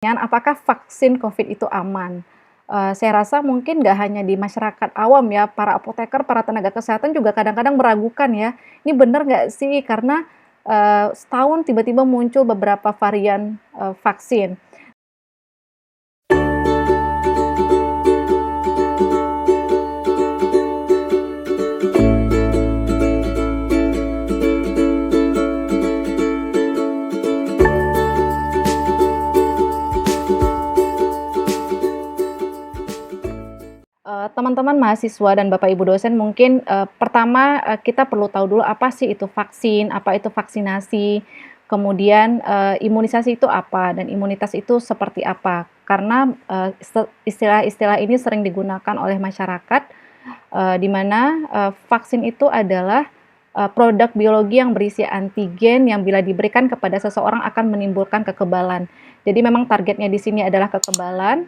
Apakah vaksin COVID itu aman? Saya rasa mungkin nggak hanya di masyarakat awam ya, para apoteker, para tenaga kesehatan juga kadang-kadang meragukan ya, ini bener nggak sih? Karena, setahun tiba-tiba muncul beberapa varian, vaksin. Teman-teman mahasiswa dan Bapak Ibu dosen mungkin, pertama, kita perlu tahu dulu apa sih itu vaksin, apa itu vaksinasi, kemudian, imunisasi itu apa, dan imunitas itu seperti apa. Karena, istilah-istilah ini sering digunakan oleh masyarakat, di mana, vaksin itu adalah, produk biologi yang berisi antigen yang bila diberikan kepada seseorang akan menimbulkan kekebalan. Jadi memang targetnya di sini adalah kekebalan.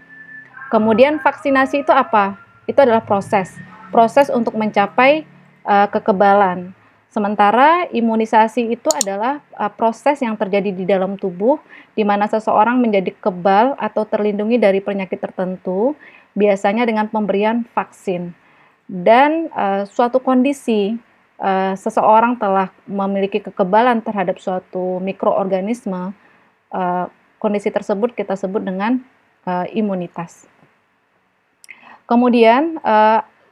Kemudian vaksinasi itu apa? Itu adalah proses, proses untuk mencapai, kekebalan. Sementara imunisasi itu adalah, proses yang terjadi di dalam tubuh, di mana seseorang menjadi kebal atau terlindungi dari penyakit tertentu, biasanya dengan pemberian vaksin. Dan, suatu kondisi, seseorang telah memiliki kekebalan terhadap suatu mikroorganisme, kondisi tersebut kita sebut dengan, imunitas. Kemudian,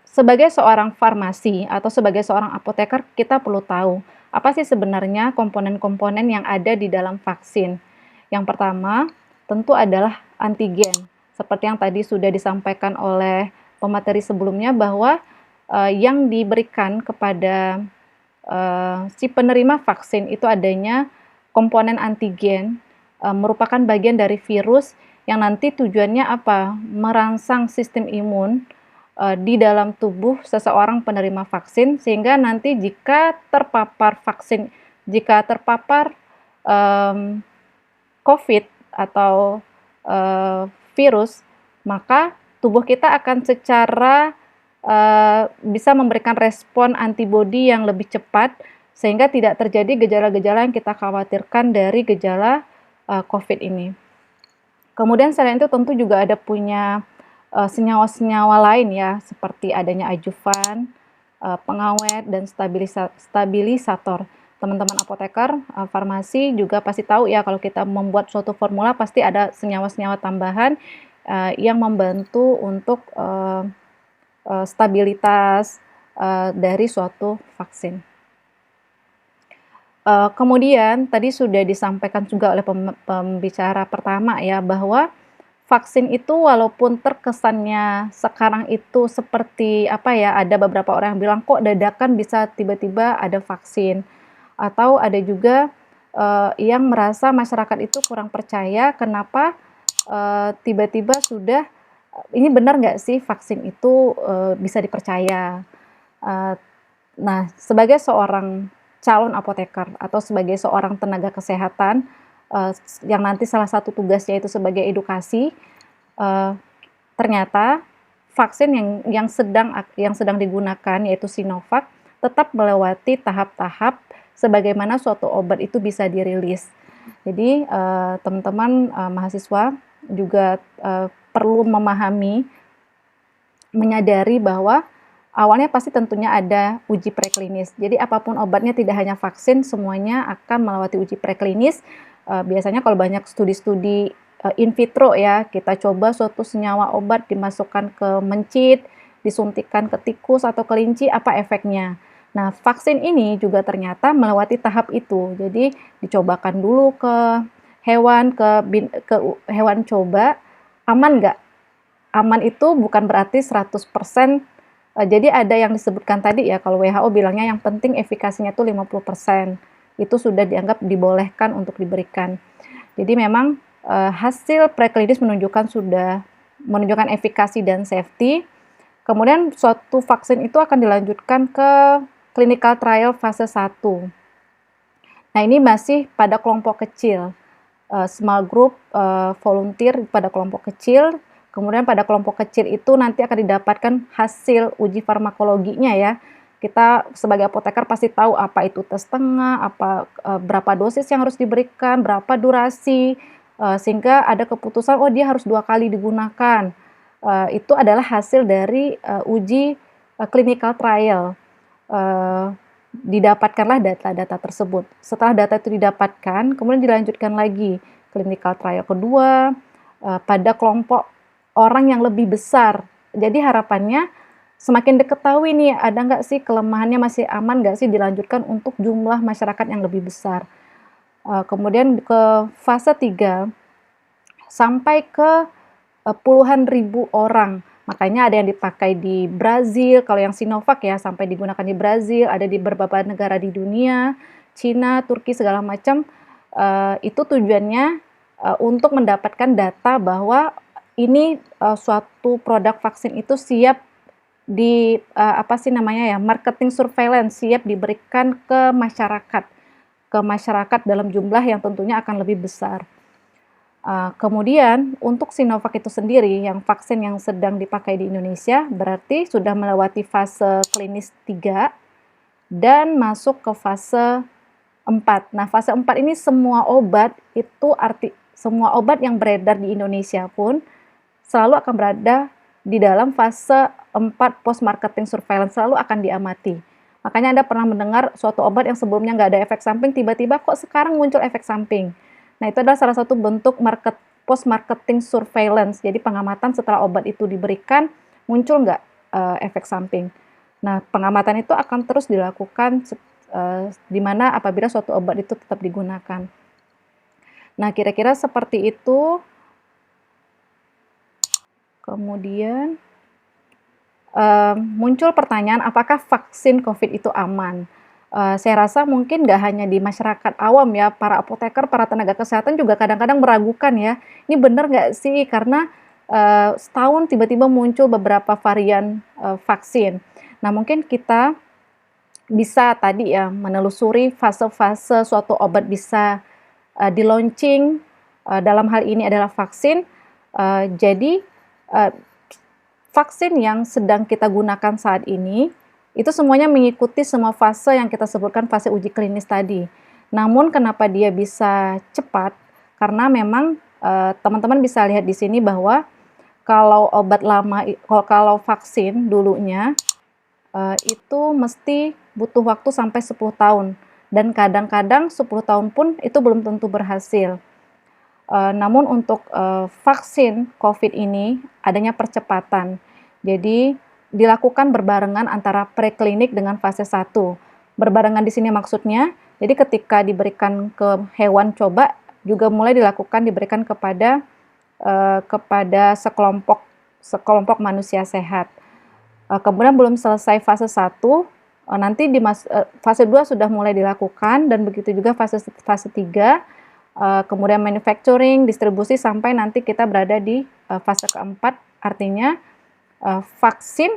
sebagai seorang farmasi atau sebagai seorang apoteker, kita perlu tahu, apa sih sebenarnya komponen-komponen yang ada di dalam vaksin. Yang pertama, tentu adalah antigen. Seperti yang tadi sudah disampaikan oleh pemateri sebelumnya bahwa, yang diberikan kepada, si penerima vaksin itu adanya komponen antigen, merupakan bagian dari virus yang nanti tujuannya apa? Merangsang sistem imun, di dalam tubuh seseorang penerima vaksin sehingga nanti jika terpapar, mmm, COVID atau, virus, maka tubuh kita akan secara, bisa memberikan respon antibodi yang lebih cepat sehingga tidak terjadi gejala-gejala yang kita khawatirkan dari gejala, COVID ini. Kemudian selain itu tentu juga ada punya, senyawa-senyawa lain ya, seperti adanya ajuvan, pengawet, dan stabilisator. Teman-teman apoteker, farmasi juga pasti tahu ya kalau kita membuat suatu formula pasti ada senyawa-senyawa tambahan, yang membantu untuk, stabilitas, dari suatu vaksin. Kemudian tadi sudah disampaikan juga oleh pembicara pertama ya, bahwa vaksin itu walaupun terkesannya sekarang itu seperti apa ya, ada beberapa orang yang bilang, "Kok dadakan bisa tiba-tiba ada vaksin?" Atau ada juga, yang merasa masyarakat itu kurang percaya, kenapa, tiba-tiba sudah, ini benar nggak sih vaksin itu, bisa dipercaya? Eee, nah, sebagai seorang calon apoteker atau sebagai seorang tenaga kesehatan, yang nanti salah satu tugasnya itu sebagai edukasi, eee, ternyata vaksin yang sedang digunakan yaitu Sinovac tetap melewati tahap-tahap sebagaimana suatu obat itu bisa dirilis. Jadi, teman-teman, mahasiswa juga, perlu memahami, menyadari bahwa awalnya pasti tentunya ada uji preklinis. Jadi apapun obatnya tidak hanya vaksin, semuanya akan melewati uji preklinis. Biasanya kalau banyak studi-studi, in vitro ya, kita coba suatu senyawa obat dimasukkan ke mencit, disuntikkan ke tikus atau kelinci, apa efeknya. Nah, vaksin ini juga ternyata melewati tahap itu. Jadi dicobakan dulu ke hewan, ke hewan coba, aman nggak? Aman itu bukan berarti 100%, jadi ada yang disebutkan tadi ya, kalau WHO bilangnya yang penting efikasinya tuh 50%, itu sudah dianggap dibolehkan untuk diberikan. Jadi memang, hasil preklinis menunjukkan efikasi dan safety, kemudian suatu vaksin itu akan dilanjutkan ke clinical trial fase 1. Nah, ini masih pada kelompok kecil, small group, volunteer pada kelompok kecil, kemudian pada kelompok kecil itu nanti akan didapatkan hasil uji farmakologinya ya. Kita sebagai apoteker pasti tahu apa itu tes tengah, berapa dosis yang harus diberikan, berapa durasi, sehingga ada keputusan, oh dia harus 2 kali digunakan. Itu adalah hasil dari, uji, clinical trial. Didapatkanlah data-data tersebut. Setelah data itu didapatkan, kemudian dilanjutkan lagi clinical trial kedua, pada kelompok orang yang lebih besar. Jadi harapannya semakin diketahui nih, ada nggak sih kelemahannya, masih aman nggak sih dilanjutkan untuk jumlah masyarakat yang lebih besar. Kemudian ke fase 3 sampai ke puluhan ribu orang. Makanya ada yang dipakai di Brazil, kalau yang Sinovac ya sampai digunakan di Brazil, ada di beberapa negara di dunia, Cina, Turki segala macam. Itu tujuannya untuk mendapatkan data bahwa ini suatu produk vaksin itu siap di apa sih namanya ya, marketing surveillance, siap diberikan ke masyarakat dalam jumlah yang tentunya akan lebih besar. Kemudian untuk Sinovac itu sendiri, yang vaksin yang sedang dipakai di Indonesia, berarti sudah melewati fase klinis 3 dan masuk ke fase 4. Nah, fase 4 ini semua obat semua obat yang beredar di Indonesia pun selalu akan berada di dalam fase 4 post marketing surveillance, selalu akan diamati. Makanya Anda pernah mendengar suatu obat yang sebelumnya nggak ada efek samping, tiba-tiba kok sekarang muncul efek samping. Nah, itu adalah salah satu bentuk post marketing surveillance. Jadi pengamatan setelah obat itu diberikan, muncul nggak efek samping. Nah, pengamatan itu akan terus dilakukan di mana apabila suatu obat itu tetap digunakan. Nah, kira-kira seperti itu. Kemudian muncul pertanyaan, apakah vaksin COVID itu aman? Saya rasa mungkin nggak hanya di masyarakat awam ya, para apoteker, para tenaga kesehatan juga kadang-kadang meragukan ya, ini benar nggak sih? Karena setahun tiba-tiba muncul beberapa varian vaksin. Nah, mungkin kita bisa tadi ya menelusuri fase-fase suatu obat bisa di-launching, dalam hal ini adalah vaksin. Jadi vaksin yang sedang kita gunakan saat ini itu semuanya mengikuti semua fase yang kita sebutkan fase uji klinis tadi. Namun kenapa dia bisa cepat? Karena memang teman-teman bisa lihat di sini bahwa kalau obat lama, kalau vaksin dulunya itu mesti butuh waktu sampai 10 tahun dan kadang-kadang 10 tahun pun itu belum tentu berhasil. Namun untuk vaksin COVID ini adanya percepatan. Jadi dilakukan berbarengan antara preklinik dengan fase 1. Berbarengan di sini maksudnya, jadi ketika diberikan ke hewan coba juga mulai diberikan kepada sekelompok manusia sehat. Kemudian belum selesai fase 1, nanti di fase 2 sudah mulai dilakukan dan begitu juga fase 3, kemudian manufacturing, distribusi sampai nanti kita berada di fase keempat, artinya vaksin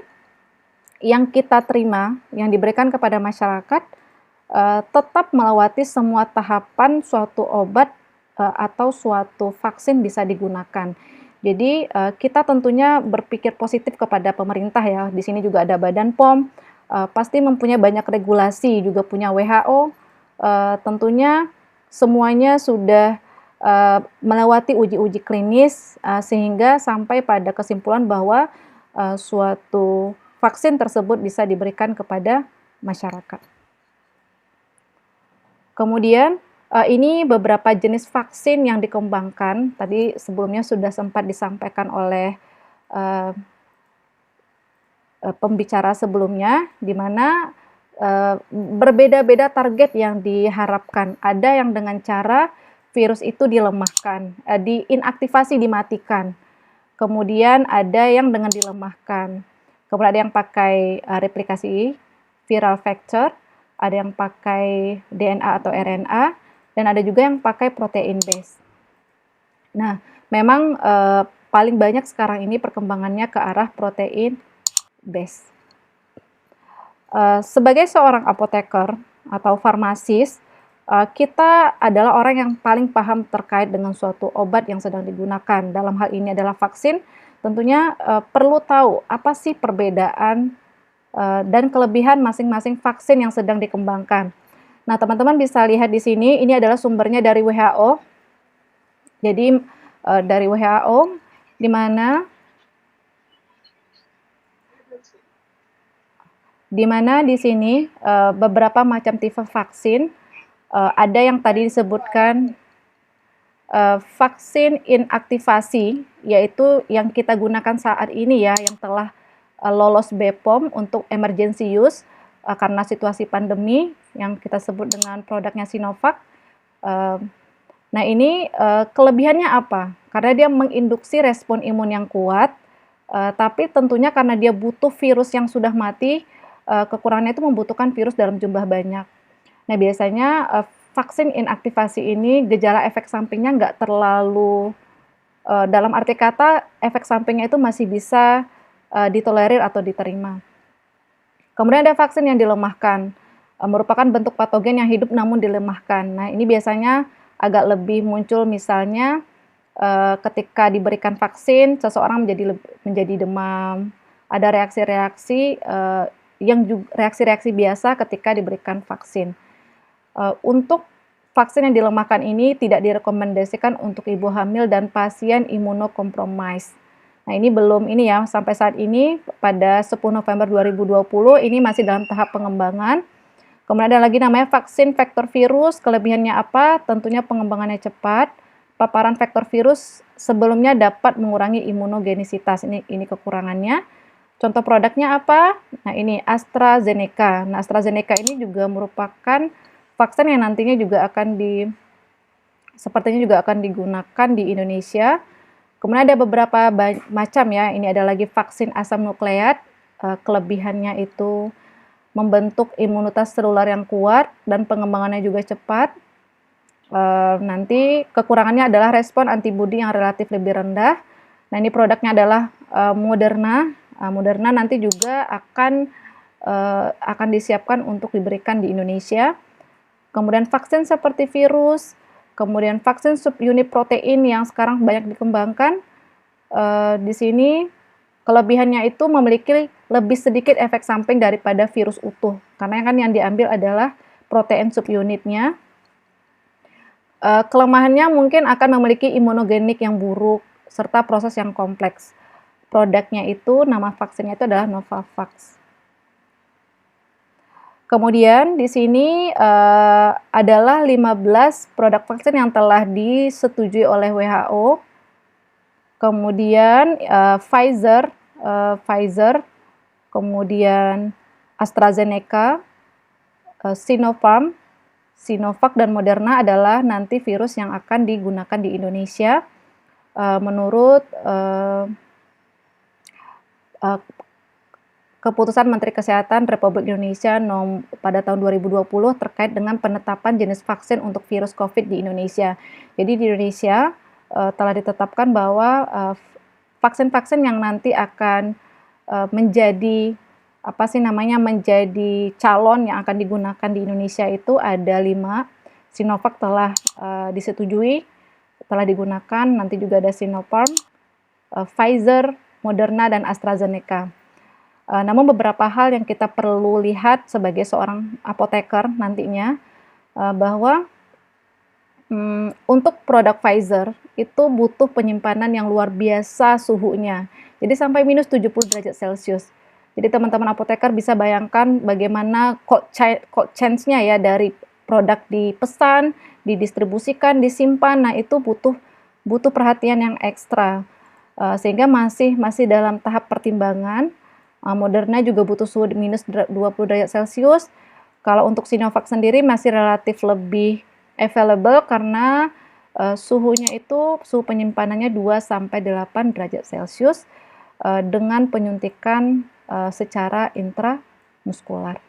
yang kita terima, yang diberikan kepada masyarakat, tetap melewati semua tahapan suatu obat atau suatu vaksin bisa digunakan. Jadi kita tentunya berpikir positif kepada pemerintah ya. Di sini juga ada Badan POM, pasti mempunyai banyak regulasi, juga punya WHO. Tentunya semuanya sudah melewati uji-uji klinis sehingga sampai pada kesimpulan bahwa suatu vaksin tersebut bisa diberikan kepada masyarakat. Kemudian ini beberapa jenis vaksin yang dikembangkan. Tadi sebelumnya sudah sempat disampaikan oleh pembicara sebelumnya, di mana berbeda-beda target yang diharapkan. Ada yang dengan cara virus itu dilemahkan, diinaktivasi, dimatikan. Kemudian ada yang dengan dilemahkan. Kemudian ada yang pakai replikasi viral vector, ada yang pakai DNA atau RNA, dan ada juga yang pakai protein base. Nah, memang paling banyak sekarang ini perkembangannya ke arah protein base. Sebagai seorang apoteker atau farmasis, kita adalah orang yang paling paham terkait dengan suatu obat yang sedang digunakan. Dalam hal ini adalah vaksin, tentunya perlu tahu apa sih perbedaan dan kelebihan masing-masing vaksin yang sedang dikembangkan. Nah, teman-teman bisa lihat di sini, ini adalah sumbernya dari WHO. Jadi dari WHO di mana di sini beberapa macam tipe vaksin, ada yang tadi disebutkan vaksin inaktivasi, yaitu yang kita gunakan saat ini ya, yang telah lolos BPOM untuk emergency use karena situasi pandemi yang kita sebut dengan produknya Sinovac. Nah ini kelebihannya apa? Karena dia menginduksi respon imun yang kuat, tapi tentunya karena dia butuh virus yang sudah mati, kekurangannya itu membutuhkan virus dalam jumlah banyak. Nah biasanya vaksin inaktivasi ini gejala efek sampingnya nggak terlalu, dalam arti kata efek sampingnya itu masih bisa ditolerir atau diterima. Kemudian ada vaksin yang dilemahkan, merupakan bentuk patogen yang hidup namun dilemahkan. Nah ini biasanya agak lebih muncul misalnya ketika diberikan vaksin seseorang menjadi demam, ada reaksi-reaksi reaksi-reaksi biasa ketika diberikan vaksin. Untuk vaksin yang dilemahkan ini tidak direkomendasikan untuk ibu hamil dan pasien imunokompromis. Nah ini belum ini ya, sampai saat ini pada 10 November 2020 ini masih dalam tahap pengembangan. Kemudian ada lagi namanya vaksin vektor virus, kelebihannya apa? Tentunya pengembangannya cepat. Paparan vektor virus sebelumnya dapat mengurangi imunogenisitas, ini kekurangannya. Contoh produknya apa? Nah ini AstraZeneca. Nah AstraZeneca ini juga merupakan vaksin yang nantinya juga sepertinya juga akan digunakan di Indonesia. Kemudian ada beberapa macam ya, ini ada lagi vaksin asam nukleat, kelebihannya itu membentuk imunitas seluler yang kuat dan pengembangannya juga cepat. Nanti kekurangannya adalah respon antibodi yang relatif lebih rendah. Nah ini produknya adalah Moderna. Moderna nanti juga akan disiapkan untuk diberikan di Indonesia. Kemudian vaksin seperti virus, kemudian vaksin subunit protein yang sekarang banyak dikembangkan. Di sini kelebihannya itu memiliki lebih sedikit efek samping daripada virus utuh, karena kan yang diambil adalah protein subunitnya. Kelemahannya mungkin akan memiliki imunogenik yang buruk, serta proses yang kompleks. Produknya itu, nama vaksinnya itu adalah Novavax. Kemudian di sini adalah 15 produk vaksin yang telah disetujui oleh WHO. Kemudian Pfizer, kemudian AstraZeneca, Sinopharm, Sinovac dan Moderna adalah nanti virus yang akan digunakan di Indonesia menurut Keputusan Menteri Kesehatan Republik Indonesia pada tahun 2020 terkait dengan penetapan jenis vaksin untuk virus COVID di Indonesia. Jadi di Indonesia telah ditetapkan bahwa vaksin-vaksin yang nanti akan menjadi menjadi calon yang akan digunakan di Indonesia itu ada 5. Sinovac telah disetujui, telah digunakan, nanti juga ada Sinopharm, Pfizer, Moderna, dan AstraZeneca. Namun beberapa hal yang kita perlu lihat sebagai seorang apoteker nantinya, bahwa untuk produk Pfizer itu butuh penyimpanan yang luar biasa suhunya, jadi sampai minus 70 derajat Celcius. Jadi teman-teman apoteker bisa bayangkan bagaimana cold chain-nya ya, dari produk dipesan, didistribusikan, disimpan, nah itu butuh perhatian yang ekstra, sehingga masih dalam tahap pertimbangan. Moderna juga butuh suhu minus 20 derajat Celcius. Kalau untuk Sinovac sendiri masih relatif lebih available karena suhunya itu, suhu penyimpanannya 2-8 derajat Celcius dengan penyuntikan secara intramuskular.